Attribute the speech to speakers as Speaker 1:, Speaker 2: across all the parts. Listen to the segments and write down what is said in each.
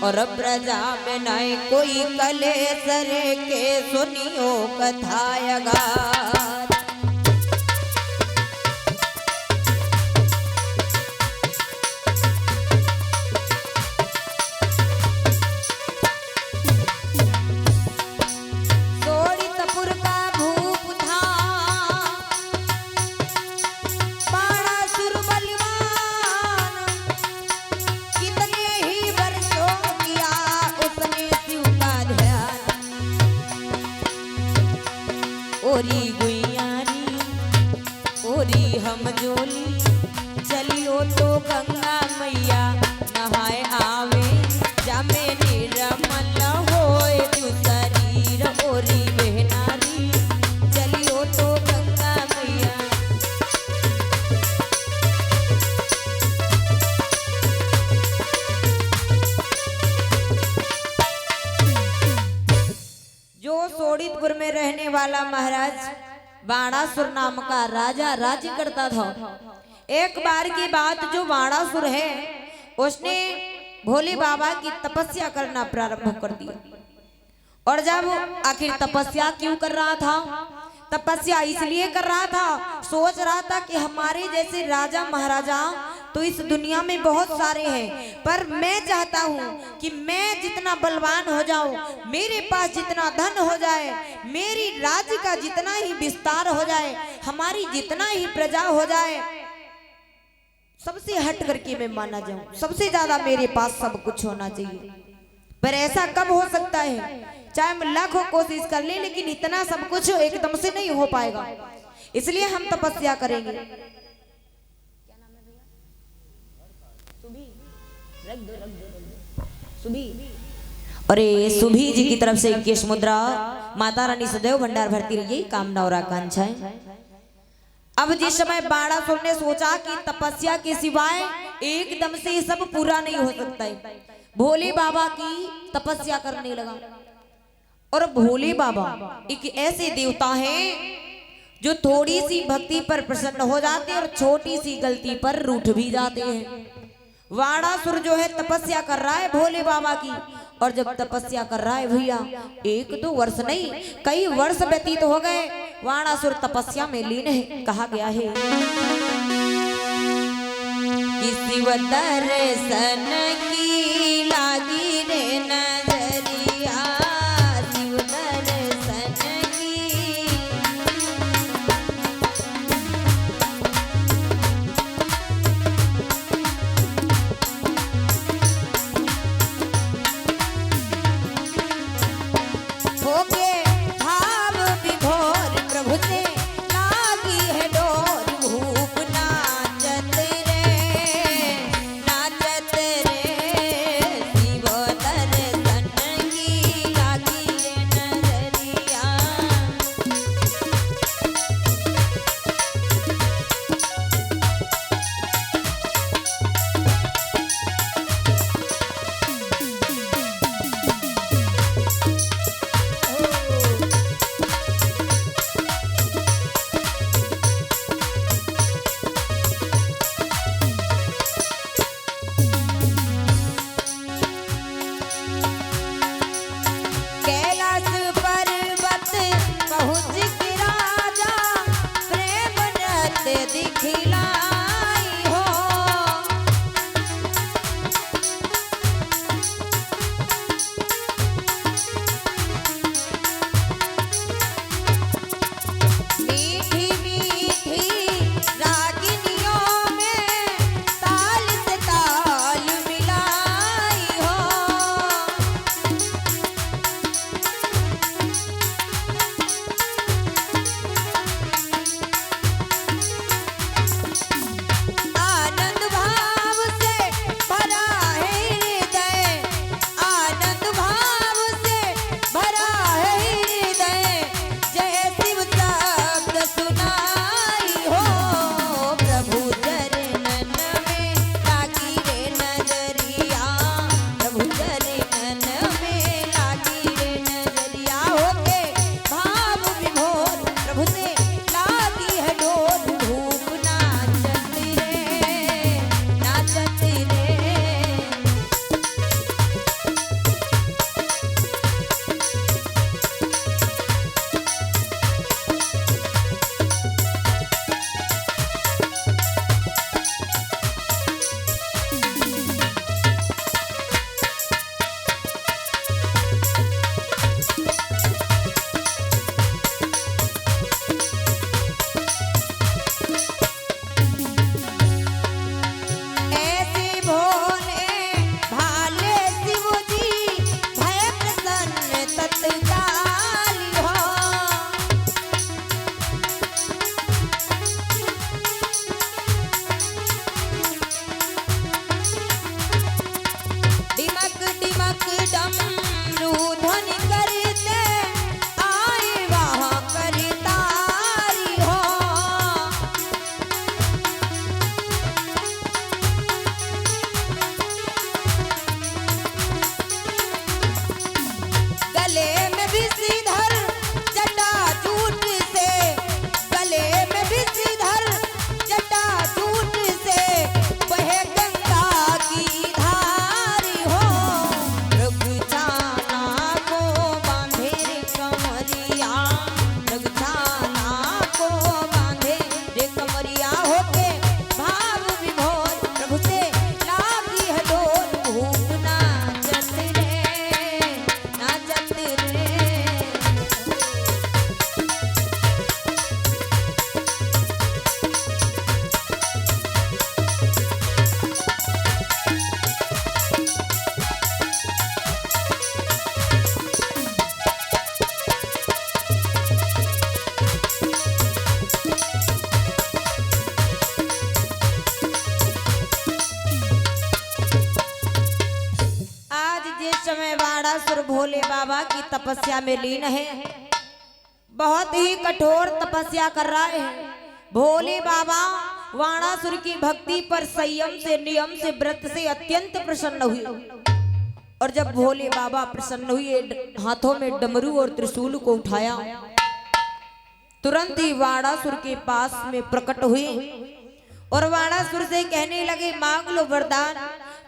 Speaker 1: और प्रजा में नहीं कोई कलेसर के सुनियो कथायगा। ओरी गुइयारी ओरी हम जोली चलियो तो गंगा मैया नहाए आवे जामे निर्मल होए तू शरीर। ओरी बहनारी चलियो तो गंगा मैया। जो सोड़ितपुर में रहने वाला महाराज बाणासुर नाम का राजा राज्य करता था। एक बार की बात, जो बाणासुर है उसने भोले बाबा की तपस्या करना प्रारंभ कर दिया। और जब आखिर तपस्या क्यों कर रहा था? तपस्या इसलिए कर रहा था, सोच रहा था कि हमारे जैसे राजा महाराजा तो इस दुनिया में बहुत सारे हैं, पर मैं चाहता हूँ कि मैं जितना बलवान हो जाऊं, मेरे पास जितना धन हो जाए, मेरी राज्य का जितना ही विस्तार हो जाए, हमारी जितना ही प्रजा हो जाए, सबसे हट करके मैं माना जाऊं, सबसे ज्यादा मेरे पास सब कुछ होना चाहिए। पर ऐसा कब हो सकता है? चाहे हम लाखों कोशिश कर ले, लेकिन इतना सब कुछ एकदम से नहीं हो पाएगा। इसलिए हम तपस्या करेंगे। अरे सुभी जी की तरफ से 21 मुद्रा। माता रानी सदैव भंडार भरती रहिए, कामना और आकांक्षाएं। अब जिस समय बाणासुर ने सोचा कि तपस्या के सिवाय एकदम से सब पूरा नहीं हो सकता है, भोले बाबा की तपस्या करने लगा। और भोले बाबा एक ऐसे देवता हैं जो थोड़ी सी भक्ति पर प्रसन्न हो जाते हैं और छोटी सी गलती पर रूठ भी जाते हैं। बाणासुर जो है तपस्या कर रहा है भोले बाबा की, और जब तपस्या कर रहा है भैया, 1-2 वर्ष नहीं कई वर्ष व्यतीत हो गए, बाणासुर तपस्या में लीन है। कहा गया है कि शिव दर्शन की लागी रे नजरिया, शिव दर्शन की। हो गए भाव विभोर प्रभु से लागी है डोर, भूप नाचत रे नाचत रे। भोले बाबा की तपस्या में लीन है, बहुत ही कठोर तपस्या कर रहा है। भोले बाबा वाणासुर की भक्ति पर संयम से, नियम से, व्रत से अत्यंत प्रसन्न हुए। और जब भोले बाबा प्रसन्न हुए, हाथों में डमरू और त्रिशूल को उठाया, तुरंत ही वाणासुर के पास में प्रकट हुए और वाणासुर से कहने लगे, मांग लो वरदान,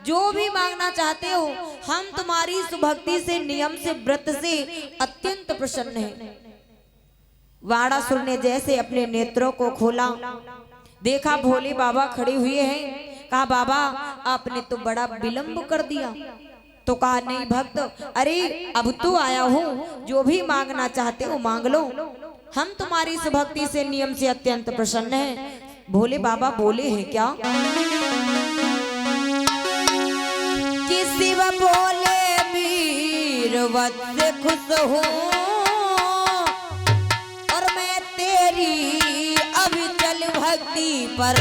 Speaker 1: जो भी मांगना चाहते हो, हम तुम्हारी सुभक्ति से, नियम से, व्रत से अत्यंत प्रसन्न हैं। वाणासुर ने जैसे अपने नेत्रों को खोला, देखा भोले बाबा खड़े हुए हैं। कहा, बाबा आपने तो बड़ा विलंब कर दिया। तो कहा, नहीं भक्त, अरे अब तो आया हूँ, जो भी मांगना चाहते हो मांग लो, हम तुम्हारी सुभक्ति से, नियम से अत्यंत प्रसन्न हैं। भोले बाबा बोले हैं क्या कि शिव बोले वीरवत से खुश हूँ और मैं तेरी अविचल भक्ति पर,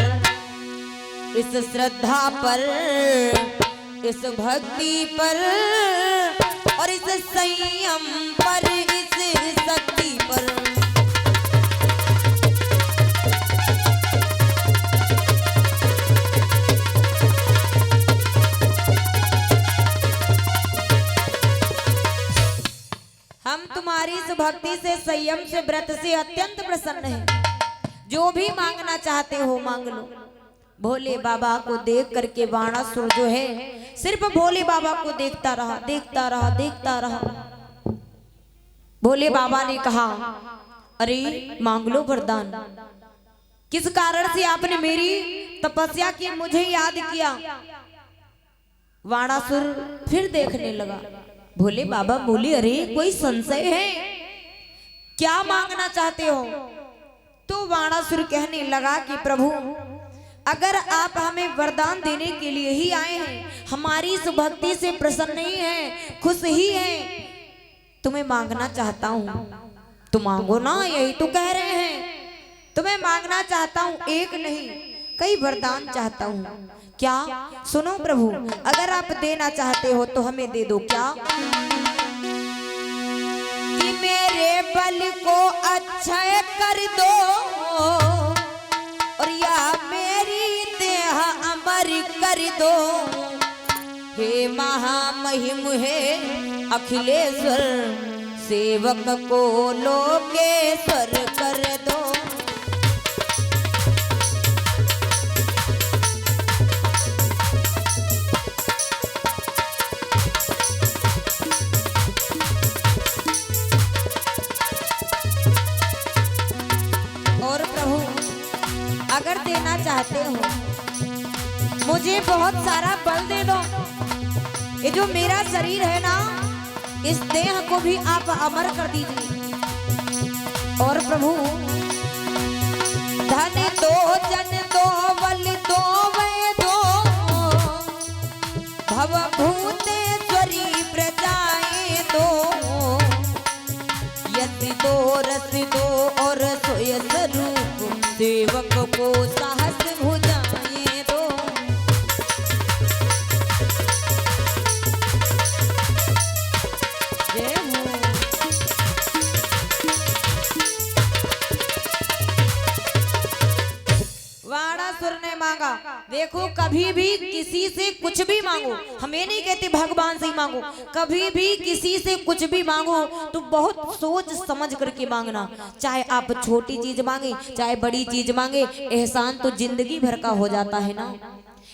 Speaker 1: इस श्रद्धा पर, इस भक्ति पर और इस संयम पर, इस शक्ति पर। हम तुम्हारी इस भक्ति से, संयम से, व्रत से अत्यंत प्रसन्न हैं। जो भी मांगना चाहते हो मांग लो। भोले बाबा को देख करके वाणासुर जो है सिर्फ भोले बाबा को देखता रहा, देखता रहा, देखता रहा। भोले बाबा ने कहा, अरे मांग लो वरदान, किस कारण से आपने मेरी तपस्या की, मुझे याद किया। वाणासुर फिर देखने लगा। भोले बाबा बोले, अरे कोई संशय है, क्या मांगना चाहते हो? तो वाणासुर कहने लगा कि प्रभु, अगर आप हमें वरदान देने के लिए ही आए हैं, हमारी इस भक्ति से प्रसन्न ही हैं, खुश ही हैं, तुम्हें मांगना चाहता हूँ। तो मांगो ना, यही तो कह रहे हैं। तुम्हें मांगना चाहता हूँ, एक नहीं कई वरदान चाहता हूँ। क्या? सुनो प्रभु, अगर आप देना चाहते हो तो हमें दे दो। क्या? कि मेरे बल को अक्षय कर दो और या मेरी देह अमर कर दो। हे महामहिम, हे अखिलेश्वर, सेवक को लोकेश्वर कर दो। और प्रभु, अगर देना चाहते हो मुझे बहुत सारा बल दे दो। ये जो मेरा शरीर है ना, इस देह को भी आप अमर कर दीजिए। और प्रभु, धन दो, जन दो, बल दो, वै दो, भवभूतेश्वरी प्रजाएं दो, यति दो, रस दो और सोय स्वरूप, सेवक को साहस भुजाएं दो। वाणासुर ने मांगा। देखो, कभी भी किसी से कुछ भी मांगो, हमें नहीं कहते भगवान से ही मांगो, कभी भी किसी से कुछ भी मांगो तो बहुत सोच समझ करके मांगना। चाहे आप छोटी चीज मांगे, चाहे बड़ी चीज मांगे, एहसान तो जिंदगी भर का हो जाता है ना।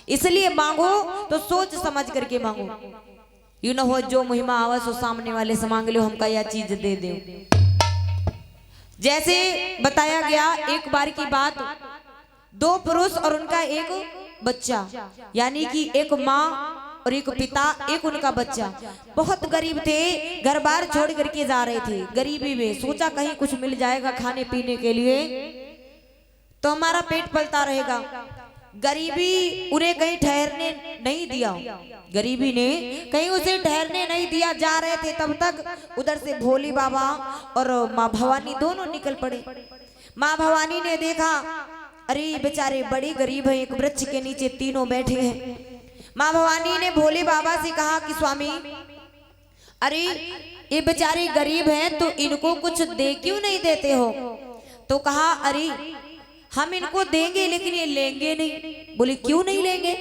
Speaker 1: इसलिए मांगो तो सोच समझ करके मांगो। यू न हो जो महिमा आवाज हो सामने वाले से मांग लो, हमका यह चीज दे दो। जैसे बताया गया, एक बार की बात, दो पुरुष और उनका एक बच्चा, यानी कि एक माँ और एक पिता, एक उनका बच्चा बहुत गरीब थे, घर बार छोड़ करके जा रहे थे। गरीबी में सोचा कहीं कुछ मिल जाएगा खाने पीने के लिए तो हमारा पेट पलता रहेगा। गरीबी उन्हें कहीं ठहरने नहीं दिया, गरीबी ने कहीं उसे ठहरने नहीं दिया। जा रहे थे तब तक उधर से भोले बाबा और माँ भवानी दोनों निकल पड़े। माँ भवानी ने देखा, अरे बेचारे बड़े गरीब हैं, एक वृक्ष के नीचे तीनों बैठे हैं। माँ भवानी ने भोले बाबा से कहा कि स्वामी, अरे ये बेचारे गरीब हैं तो इनको कुछ दे क्यों नहीं देते हो? तो कहा अरे हम इनको देंगे लेकिन ये लेंगे नहीं। बोले क्यों नहीं लेंगे?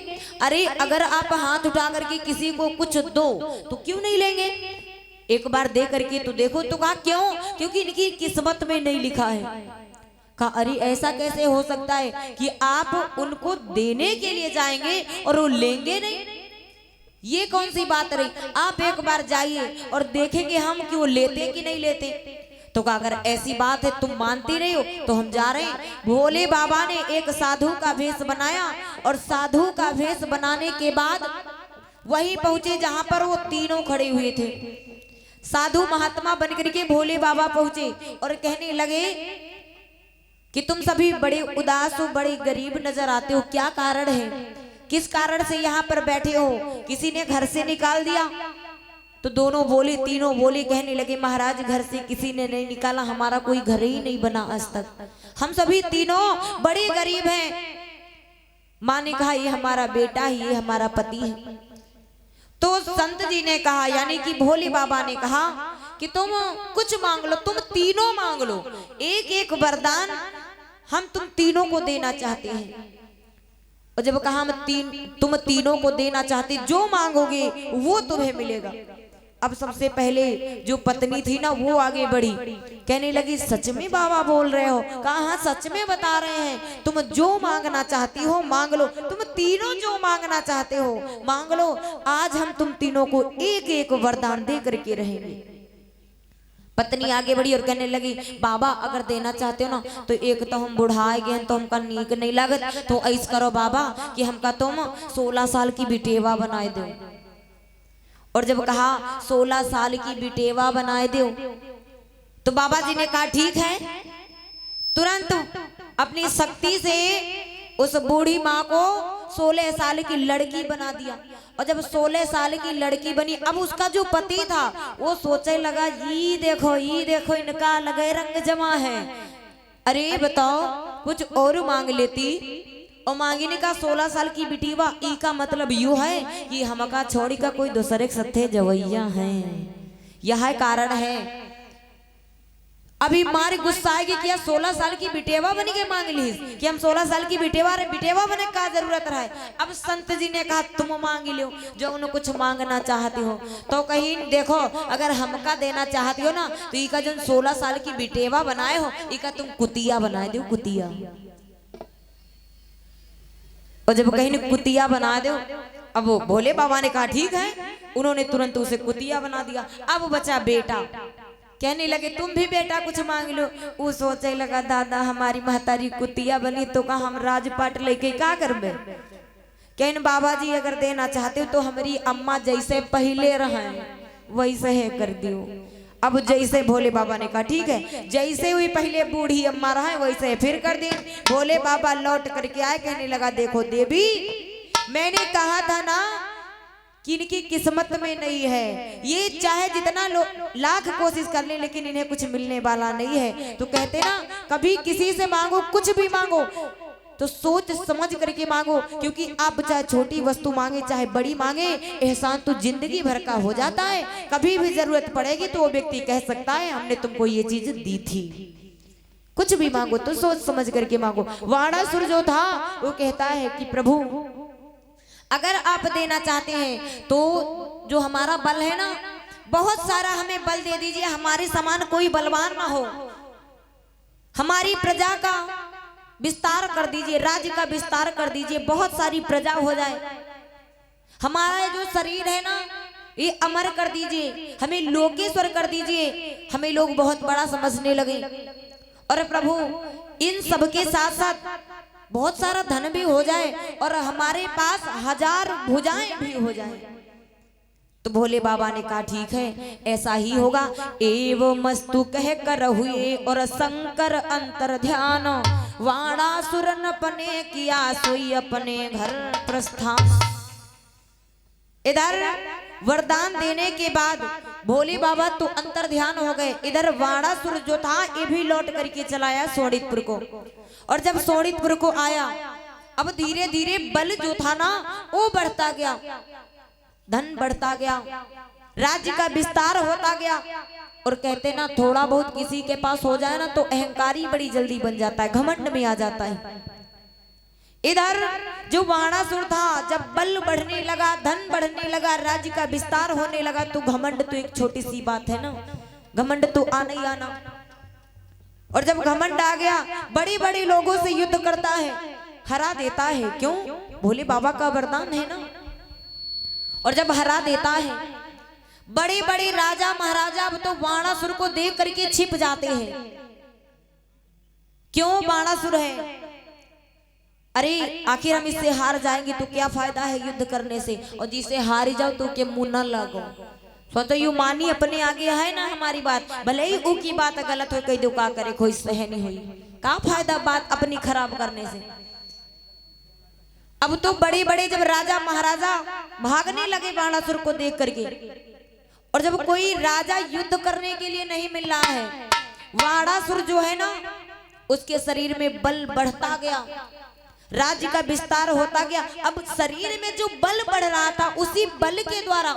Speaker 1: अरे अगर आप हाथ उठा करके किसी को कुछ दो तो क्यों नहीं लेंगे? एक बार दे करके तो देखो। तो कहा क्यों? क्योंकि इनकी किस्मत में नहीं लिखा है। कहा अरे ऐसा कैसे हो सकता है कि आप उनको देने के लिए जाएंगे और वो लेंगे नहीं? ये कौन सी बात रही? आप एक बार जाइए और देखेंगे हम कि वो लेते कि नहीं लेते। तो कहा अगर ऐसी बात है तुम मानती नहीं हो तो हम जा रहे हैं। भोले बाबा ने एक साधु का भेष बनाया और साधु का भेष बनाने के बाद वहीं पहुंचे जहां पर वो तीनों खड़े हुए थे। साधु महात्मा बनकर के भोले बाबा पहुंचे और कहने लगे कि तुम सभी बड़े उदास हो, बड़े गरीब नजर आते हो, क्या कारण है? किस कारण से यहाँ पर बैठे हो? किसी ने घर से निकाल दिया? तो दोनों बोले, तीनों बोले, कहने लगे महाराज घर से किसी ने नहीं निकाला, हमारा कोई घर ही नहीं बना आज तक, हम सभी तीनों बड़े गरीब हैं। माँ ने कहा ये हमारा बेटा है, ये हमारा पति है। तो संत जी ने कहा, यानी कि भोले बाबा ने कहा कि तुम कुछ मांग लो, तुम तीनों मांग लो, एक एक वरदान हम तुम तीनों को देना चाहते हैं। और जब कहा तुम तीनों को देना चाहते, जो मांगोगे वो तुम्हें मिलेगा। अब सबसे पहले जो पत्नी थी ना वो आगे बढ़ी, कहने लगी सच में बाबा बोल रहे हो? कहा हाँ सच में बता रहे हैं, तुम जो मांगना चाहती हो मांग लो, तुम तीनों जो मांगना चाहते हो मांग लो, आज हम तुम तीनों को एक एक वरदान दे करके रहेंगे। पत्नी आगे बढ़ी और कहने लगी बाबा अगर देना चाहते हो ना तो एक तो हम बुढ़ाए गए हैं तो हमका नीक नहीं लागत, तो ऐसा करो बाबा कि हमका तुम 16 साल की बिटेवा बनाए दो। और जब कहा 16 साल की बिटेवा बनाए दो तो बाबा जी ने कहा ठीक है। तुरंत अपनी शक्ति से उस बूढ़ी माँ को 16 साल की लड़की बना दिया। और जब 16 साल की लड़की बनी, अब उसका जो पति था वो सोचने लगा ये देखो इनका लगे रंग जमा है, अरे बताओ कुछ और मांग लेती। और मांगने का 16 साल की बिटीवा, ई का मतलब यू है कि हमका छोड़ी का कोई दूसरे सत्य जवैया है, यह कारण है। अभी मार गुस्सा आएगी कि 16 साल की बिटेवा बन के मांग ली कि हम 16 साल की बिटेवा बने का जरूरत है। अब संत जी ने कहा तुम मांग लो जो उन्हें कुछ मांगना चाहते हो। तो कहीं देखो अगर हमका देना चाहती हो ना तो इका जो 16 साल की बिटेवा बनाए हो इका तुम कुतिया बनाए दो, कुतिया। और जब कहीं कुतिया बना दो, अब वो भोले बाबा ने कहा ठीक है, उन्होंने तुरंत उसे कुतिया बना दिया। अब बचा बेटा, कहने लगे तुम भी बेटा कुछ मांग लो। वो सोचने लगा दादा हमारी महतारी कुतिया बनी तो कहा हम राजपाट लेके क्या करबे। कहने बाबा जी अगर देना चाहते हो तो हमारी अम्मा जैसे पहले रहे वैसे है कर दियो। अब जैसे भोले बाबा ने कहा ठीक है, जैसे हुई पहले बूढ़ी अम्मा रहे वैसे फिर कर दे। भोले बाबा लौट करके आए, कहने लगा देखो देवी मैंने कहा था ना कि इनकी किस्मत में नहीं है, ये चाहे जितना लाख कोशिश कर ले लेकिन इन्हें कुछ मिलने वाला नहीं है। तो कहते ना कभी किसी से मांगो, कुछ भी मांगो तो सोच समझ करके मांगो, क्योंकि आप चाहे छोटी वस्तु मांगे चाहे बड़ी मांगे एहसान तो जिंदगी भर का हो जाता है। कभी भी जरूरत पड़ेगी तो वो व्यक्ति कह सकता है हमने तुमको ये चीज दी थी। कुछ भी मांगो तो सोच समझ करके मांगो। वाणासुर जो था वो कहता है कि प्रभु अगर आप देना चाहते हैं तो जो हमारा बल है ना बहुत सारा हमें बल दे दीजिए, हमारे समान कोई बलवान ना हो, हमारी प्रजा का विस्तार कर दीजिए, राज्य का विस्तार कर दीजिए, बहुत सारी प्रजा हो जाए, हमारा जो शरीर है ना ये अमर कर दीजिए, हमें लोकेश्वर कर दीजिए, हमें लोग बहुत बड़ा समझने लगे। और प्रभु इन सब के साथ साथ बहुत सारा धन भी हो जाए और हमारे पास 1000 भुजाएं भी हो जाए। तो भोले बाबा ने कहा ठीक है ऐसा ही होगा। एवं मस्तु कह कर हुए और शंकर अंतर ध्यान, वाणासुर अपने किया सोई अपने घर प्रस्थान। इधर वरदान देने के बाद भोले बाबा तो अंतर ध्यान हो गए, इधर वाणासुर जो था ये भी लौट करके चलाया सोनितपुर को। और जब सोनितपुर को आया अब धीरे धीरे बल जो था ना वो बढ़ता गया, धन बढ़ता गया, राज्य का विस्तार होता गया। और कहते ना थोड़ा बहुत किसी के पास हो जाए ना तो अहंकारी बड़ी जल्दी बन जाता है, घमंड में आ जाता है। इधर जो बाणासुर था, जब बल बढ़ने लगा, धन बढ़ने लगा, राज्य का विस्तार होने लगा, तो घमंड तो एक छोटी सी बात है ना, घमंड तो आना ही आना। और जब घमंड आ गया, बड़ी बड़ी लोगों से युद्ध करता है, हरा देता है। क्यों? भोले बाबा का वरदान है ना। और जब हरा देता है, बड़े बड़े राजा महाराजा अब तो बाणासुर को देख करके छिप जाते हैं। क्यों? बाणासुर है, अरे आखिर हम इससे हार जाएंगे तो क्या फायदा है युद्ध करने से, और जिसे हार ही जाओ तो के मुंह न लगो। तो यू मानी अपने आगे है ना हमारी बात, भले ही ऊ की बात गलत हो, कई दो का करे, कोई सह नहीं हुई, का फायदा बात अपनी खराब करने से। अब तो बड़े बड़े जब राजा महाराजा भागने लगे बाणासुर को देख करके, और जब कोई राजा युद्ध करने के लिए नहीं मिल रहा है, बाणासुर जो है ना उसके शरीर में बल बढ़ता गया, राज्य का विस्तार होता गया। अब शरीर में जो बल बढ़ रहा था, उसी बल के द्वारा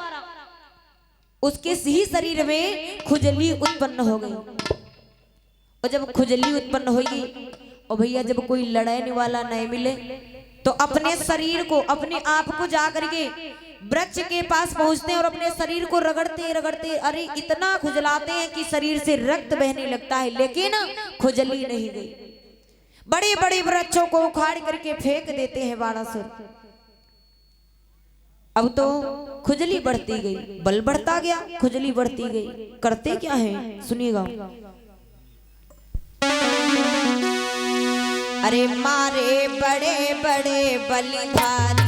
Speaker 1: उसके ही शरीर में खुजली उत्पन्न हो गई। और जब खुजली उत्पन्न होगी, और भैया जब कोई लड़ने वाला नहीं मिले, तो अपने शरीर को, अपने आप को जाकर के वृक्ष के पास पहुंचते हैं और अपने शरीर को रगड़ते रगड़ते, अरे इतना खुजलाते हैं कि शरीर से रक्त बहने लगता है, लेकिन खुजली नहीं गई। बड़े बड़े वृक्षों को उखाड़ करके फेंक देते हैं बाणासुर। अब तो खुजली बढ़ती गई, बल बढ़ता गया, खुजली बढ़ती गई। करते क्या है सुनिएगा। अरे मारे बड़े बड़े बलिधारी,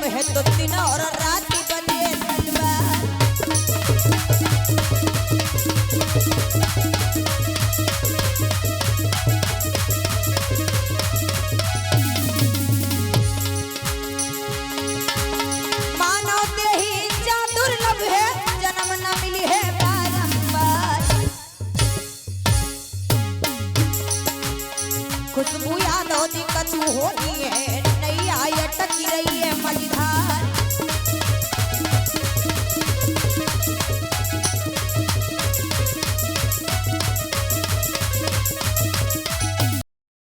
Speaker 1: है तो दिन और रात बजे तलवार। मानव देही जा दुर्लभ है, जन्म न मिली है बारंबार। खुशबू यादव दी कछु होनी है,